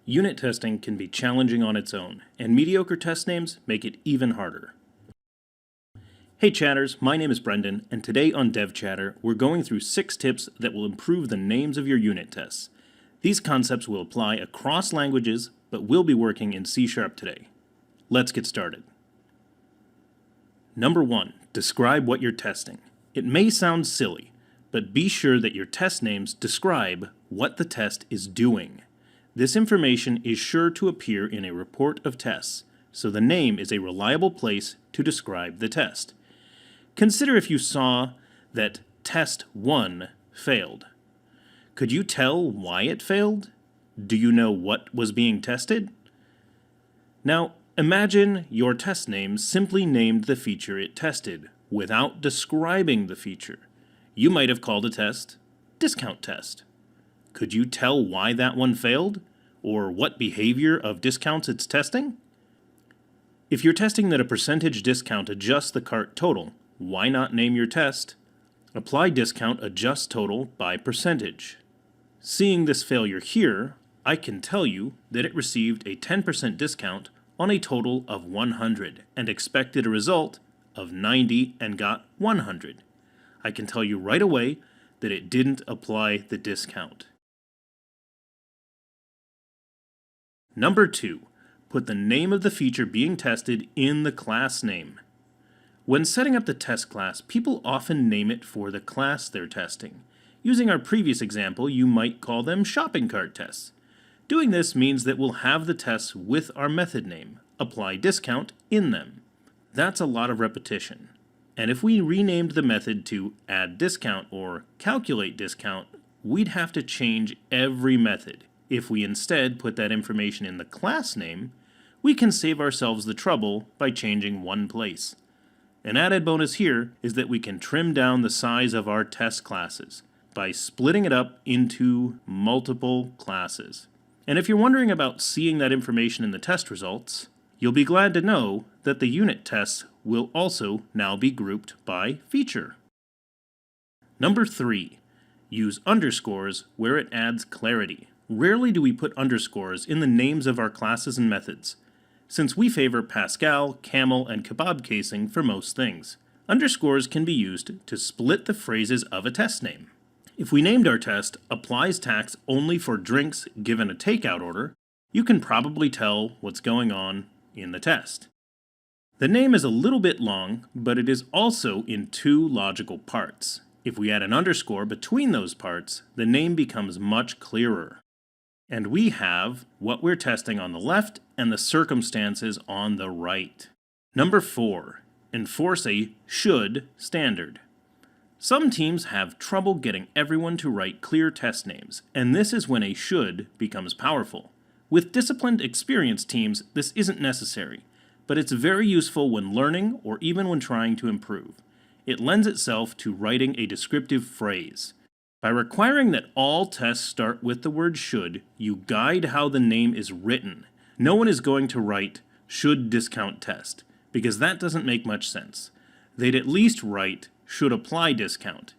Unit testing can be challenging on its own, and mediocre test names make it even harder. Hey chatters, my name is Brendan, and today on DevChatter, we're going through 6 tips that will improve the names of your unit tests. These concepts will apply across languages, but we'll be working in C# today. Let's get started. Number 1. Describe what you're testing. It may sound silly, but be sure that your test names describe what the test is doing. This information is sure to appear in a report of tests, so the name is a reliable place to describe the test. Consider if you saw that test 1 failed. Could you tell why it failed? Do you know what was being tested? Now, imagine your test name simply named the feature it tested, without describing the feature. You might have called a test discount test. Could you tell why that one failed? Or what behavior of discounts it's testing? If you're testing that a percentage discount adjusts the cart total, why not name your test apply discount adjust total by percentage? Seeing this failure here, I can tell you that it received a 10% discount on a total of 100 and expected a result of 90 and got 100. I can tell you right away that it didn't apply the discount. Number 2. Put the name of the feature being tested in the class name. When setting up the test class, people often name it for the class they're testing. Using our previous example, you might call them shopping cart tests. Doing this means that we'll have the tests with our method name, apply discount, in them. That's a lot of repetition. And if we renamed the method to add discount or calculate discount, we'd have to change every method. If we instead put that information in the class name, we can save ourselves the trouble by changing one place. An added bonus here is that we can trim down the size of our test classes by splitting it up into multiple classes. And if you're wondering about seeing that information in the test results, you'll be glad to know that the unit tests will also now be grouped by feature. Number 3. Use underscores where it adds clarity. Rarely do we put underscores in the names of our classes and methods, since we favor Pascal, camel, and kebab casing for most things. Underscores can be used to split the phrases of a test name. If we named our test applies tax only for drinks given a takeout order, you can probably tell what's going on in the test. The name is a little bit long, but it is also in 2 logical parts. If we add an underscore between those parts, the name becomes much clearer. And we have what we're testing on the left and the circumstances on the right. Number 4. Enforce a should standard. Some teams have trouble getting everyone to write clear test names, and this is when a should becomes powerful. With disciplined, experienced teams, this isn't necessary, but it's very useful when learning or even when trying to improve. It lends itself to writing a descriptive phrase. By requiring that all tests start with the word should, you guide how the name is written. No one is going to write should discount test, because that doesn't make much sense. They'd at least write should apply discount.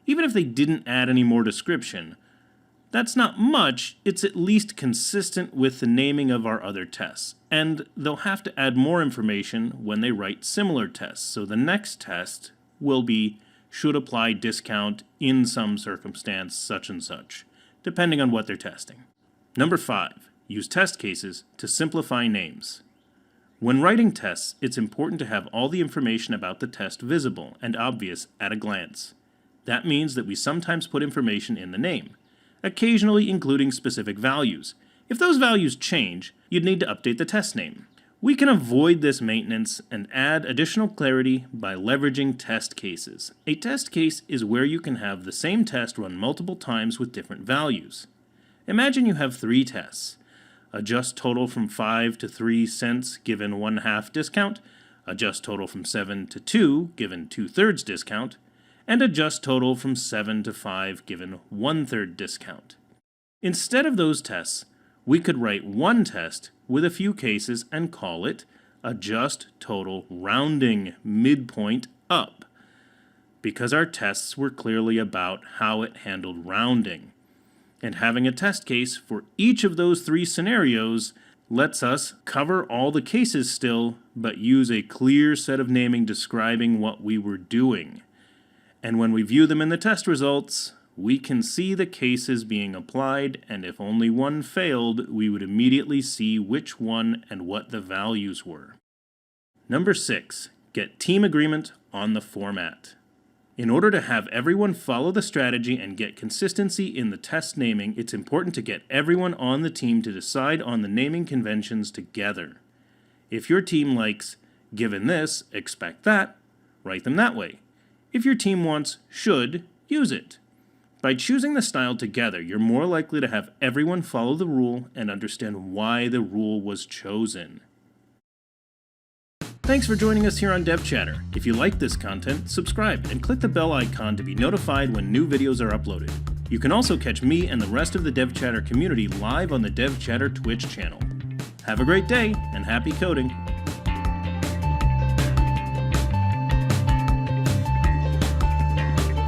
Even if they didn't add any more description, that's not much, it's at least consistent with the naming of our other tests. And they'll have to add more information when they write similar tests, so the next test will be should apply discount in some circumstance such and such, depending on what they're testing. Number 5. Use test cases to simplify names. When writing tests, it's important to have all the information about the test visible and obvious at a glance. That means that we sometimes put information in the name, occasionally including specific values. If those values change, you'd need to update the test name. We can avoid this maintenance and add additional clarity by leveraging test cases. A test case is where you can have the same test run multiple times with different values. Imagine you have 3 tests. Adjust total from 5 to 3 cents given 1/2 discount, adjust total from 7 to 2 given 2/3 discount, and adjust total from 7 to 5 given 1/3 discount. Instead of those tests, we could write one test with a few cases and call it adjust total rounding midpoint up, because our tests were clearly about how it handled rounding. And having a test case for each of those 3 scenarios lets us cover all the cases still, but use a clear set of naming describing what we were doing. And when we view them in the test results, we can see the cases being applied, and if only one failed, we would immediately see which one and what the values were. Number 6, get team agreement on the format. In order to have everyone follow the strategy and get consistency in the test naming, it's important to get everyone on the team to decide on the naming conventions together. If your team likes, given this, expect that, write them that way. If your team wants should, use it. By choosing the style together, you're more likely to have everyone follow the rule and understand why the rule was chosen. Thanks for joining us here on DevChatter. If you like this content, subscribe and click the bell icon to be notified when new videos are uploaded. You can also catch me and the rest of the DevChatter community live on the DevChatter Twitch channel. Have a great day and happy coding!